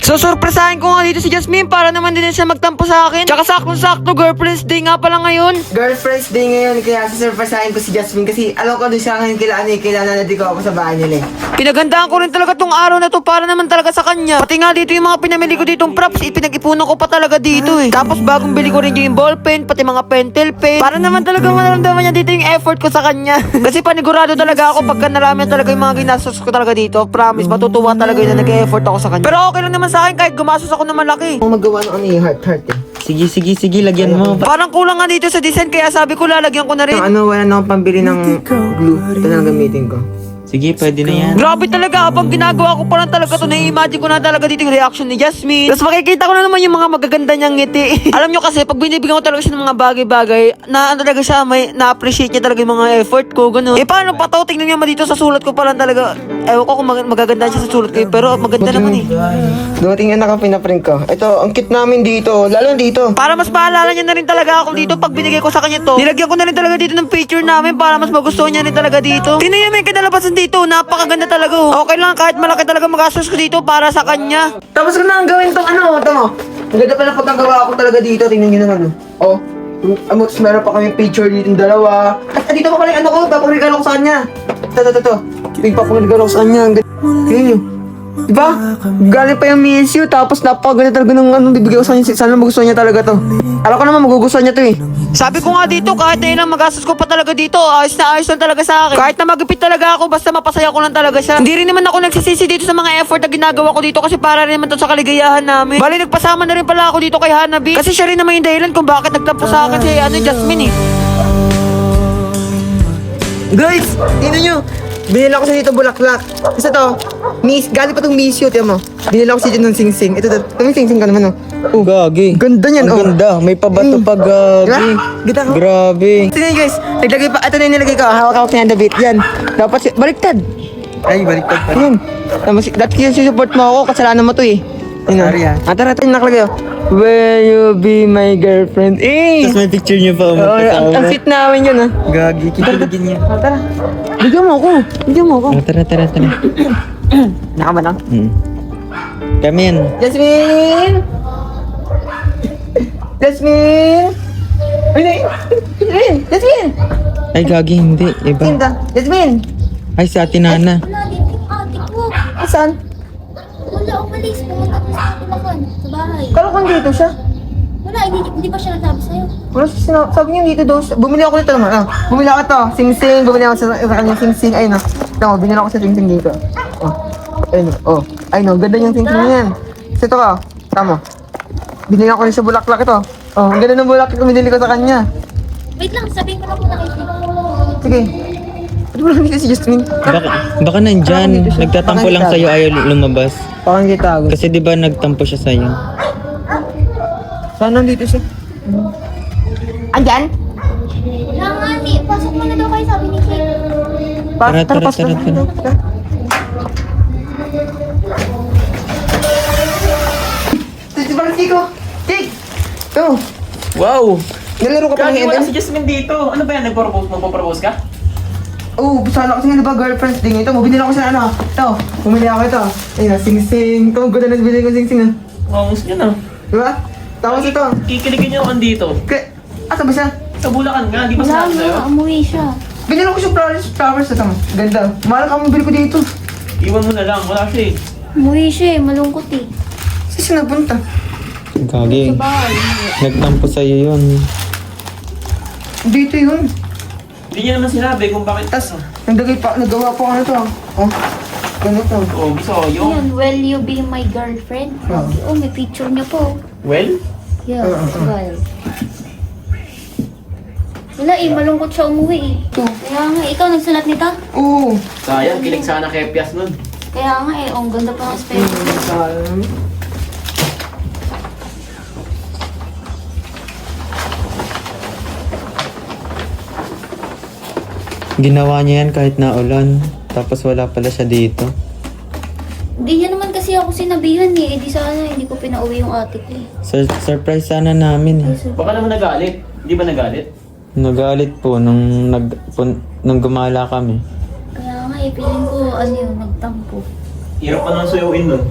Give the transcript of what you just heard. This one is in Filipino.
So surpresahin ko nga dito si Jasmine para naman din siya magtampo sa akin. Tsaka saktong-sakto, girlfriend's day nga pala ngayon. Girlfriend's day ngayon, kaya sasurpresahin ko si Jasmine kasi alam ko doon siya ngayon kilala na di ko ako sa bahay nila eh. Pinagandaan ko rin talaga tong araw na to para naman talaga sa kanya. Pati nga dito yung mga pinamili ko ditong props, ipinag-ipunan ko pa talaga dito eh. Tapos bagong bili ko rin yung ballpen, pati mga pentel pen. Para naman talaga maramdaman niya dito yung effort ko sa kanya. Kasi panigurado talaga ako pagka narami talaga yung mga ginastos ko talaga dito. Promise, matutuwa talaga yun na nag-effort ako sa kanya. Pero okay lang naman sa akin kahit gumastos ako na malaki. Kung magawa ng ano yung heart eh. Sige, lagyan mo. Parang kulang nga dito sa design kaya sabi ko lalagyan ko na rin. Ano, wala na akong pambili ng glue. Ito na ang gamitin ko. Sige, pwede na yan. Grabe talaga, habang ginagawa ko pa lang talaga to, nai-imagine ko na talaga dito yung reaction ni Jasmine. Tapos makikita ko na naman yung mga magaganda niyang ngiti. Alam nyo kasi, pag binibigyan ko talaga siya ng mga bagay-bagay, na ano talaga siya, may na-appreciate niya talaga yung mga effort ko, gano'n. Paano pa to? Tingnan niyo dito sa sulat ko pa lang talaga. Ewan ko kung magaganda siya sa sulat ko, pero maganda naman eh. Dumating anak ang pinaprint ko. Ito, ang cute namin dito. Lalo dito. Para mas maalala niya na rin talaga ako dito pag binigay ko sa kanya to. Nilagyan ko na rin talaga dito ng picture namin para mas magustuhan niya rin talaga dito. Tingnan niyo may kinalabasan dito, napakaganda talaga. Okay lang kahit malaki talaga magastos ko dito para sa kanya. Tapos ko na ang gawin tong ano, ito mo. Ang ganda pala pagkagawa ko talaga dito. Tingnan nyo naman. Oh. Tapos meron pa kami picture dito yung dalawa. At dito pa pala yung ano ko, paparegalo ko sa kanya. Ito. Yung paparegalo ko sa kanya. Ang ganda. Tingnan nyo. Diba? Galing pa yung miss you, tapos napakaganda talaga ng ano, bibigay ko sa kanya. Sana magustuhan niya talaga to. Alam ko naman magugustuhan niya to eh. Sabi ko nga dito, kahit na ilang magastos ko pa talaga dito, ayos na ayos lang talaga sa akin. Kahit na magipit talaga ako, basta mapasaya ko lang talaga siya. Hindi rin naman ako nagsisisi dito sa mga effort na ginagawa ko dito kasi para rin naman to sa kaligayahan namin. Bali, nagpasama na rin pala ako dito kay Hanabi. Kasi siya rin naman yung dahilan kung bakit nagtampo sa akin si Jasmine eh. Guys, tingnan nyo. Binila ko sa dito bulaklak. Isa to, galing pa tong miss you, tiyan mo. Binila ko sa dito ng sing-sing. Ito, may sing-sing ka naman, oh. Gagi. Ganda niyan, Ang oh. ganda. May pabato pa, gagi. Ganda, oh. Grabe. Ito na guys, naglagay pa, ito na yung nilagay ko, hawak-hawak na yung David. Yan, dapat, baliktad. Ay, baliktad pa. Yan, dapat support mo ako, kasalanan mo to eh. Yun o. Tara, yung nakalagay, oh. Will you be my girlfriend? Eh! Tapos may picture niyo pa. Oh, ang sweet namin yun, ah. Gagi. Kikiligin niya. Tara, bigyan mo ako. Tara. Naka ba lang? Come in. Jasmine! Jasmine! Jasmine! Ay, gagi, hindi. Iba. Jasmine! Ay, sa atin, Nana. Wala dito yung ate ko. Asan? Wala, umalis. Pumunta ko sa Bulacan, sa bahay. Kala ko dito siya. Wala, hindi pa siya nagsabi sa'yo. Wala siya sabi niya dito daw. Bumili ako nito naman. Ah. Bumili ako to. Sing-sing. Bumili ako sa kanya sing-sing. Ayun o. Ito mo, binili ako sa sing-sing dito. Oh. Ayun o. Oh. Ayun o. Ganda yung sing-sing niyan. Kasi ito ka. Tama. Binili ako rin sa bulaklak ito. Oh, ang ganda ng bulaklak na binili ko sa kanya. Wait lang, sabihin ko na kung nakikita. Sige. Ano ba lang si Justin? Baka nandyan. Nagtatampo lang sa'yo, ayaw lumabas. Parang hindi tago. Kasi di ba nagtampo siya sa'yo? Saan nandito siya? Andyan? Wala nga, ni. Pasok mo na daw kayo, sabi ni Kate. Tara. Si Francisco! Kik! Ito! Wow! Nalaro ka pa ng Wala MM? si Jasmine dito. Ano ba yan? Magpo-propose ka? Oo, sana kasi nga diba girlfriends din. Ito, bumili ako sa ano. Ito, bumili ako ito. Ayun, sing-sing. Ito, ang ganda na binili ko sing-sing ah. Mangus niya na. Diba? Tapos ito. Kikiligin niyo ako dito. Asa ba siya? Sa Bulacan nga, di ba Wala sinabi sa'yo? nga, umuwi siya. Binili ko siya flowers ito. Ganda. Mahal ka mong bili ko dito. Iwan mo na lang, wala siya eh. Umuwi siya eh, malungkot eh. Saan siya napunta? Gagi. Sa bahay. Nagtampo sa'yo yun. Dito yun. Hindi niya naman sinabi kung bakit. Tapos, nagawa pa ano to. Oh, ganito. Oo, gusto ko yung... Ayan, will you be my girlfriend? Oh, may picture niya po. Well? Yeah, well. Wala eh, malungkot siya umuwi eh. Kaya nga, ikaw nagsulat nito? Oo. Sayang, kilig sana kay Pias nun. Kaya nga eh, ang ganda pa ng spell. Sayang. Ginawa niya yan kahit naulan. Tapos wala pala siya dito. Hindi niya naman kasi ako sinabihan eh. Di sana hindi ko pinauwi yung ate ko eh. Surprise sana namin eh. Baka naman nagalit. Hindi ba nagalit? Nagalit po nung gumala kami. Kaya nga eh, feeling ko ano yun, nagtampo. Hirap pa nang suyuin nun.